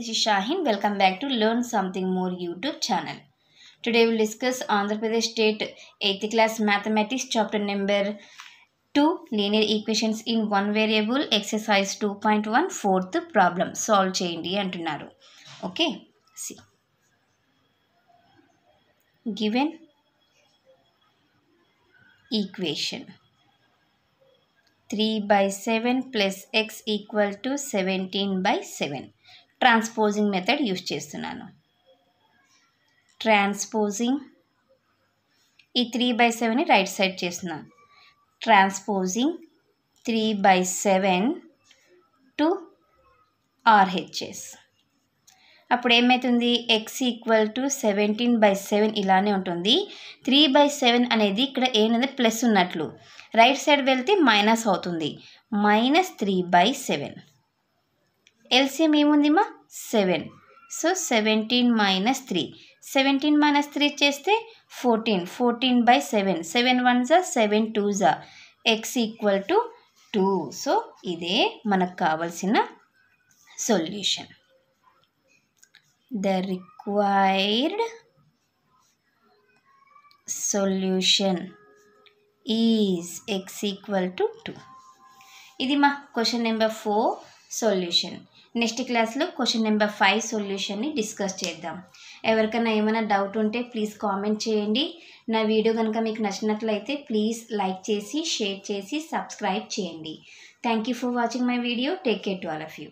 is Shahin. Welcome back to Learn Something More YouTube channel. Today we will discuss Andhra Pradesh State 8th class Mathematics chapter number 2 Linear Equations in One Variable Exercise 2.1 fourth problem. Solve cheyandi antunnaru. Okay, see. Given equation 3/7 plus x equal to 17/7. Transposing method use చేస్తున్నాను. Transposing ఈ 3/7ని right side చేస్తున్నాను. Transposing 3/7 to RHS. అప్పుడు ఏమవుతుంది? x equal to 17/7 ఇలానే ఉంటుంది. 3/7 అనేది ఇక్కడ ఏమన్నది ప్లస్ ఉన్నట్లు, రైట్ సైడ్ వెళ్తే మైనస్ అవుతుంది. -3/7. ఎల్సిఎం ఏముంది మా 7. సో 17 - 3. 17 - 3 చేస్తే 14. 14/7. 7 1s 7 2s. x equal to 2. So ఇదే మనకు కావాల్సిన solution. The required solution is x equal to 2. ఇది మా క్వశ్చన్ నెంబర్ 4 సొల్యూషన్. నెక్స్ట్ క్లాస్లో క్వశ్చన్ నెంబర్ 5 సొల్యూషన్ని డిస్కస్ చేద్దాం. ఎవరికైనా ఏమైనా డౌట్ ఉంటే ప్లీజ్ కామెంట్ చేయండి. నా వీడియో కనుక మీకు నచ్చినట్లయితే ప్లీజ్ లైక్ చేసి, షేర్ చేసి, సబ్స్క్రైబ్ చేయండి. Thank you for watching my video. Take care to all of you.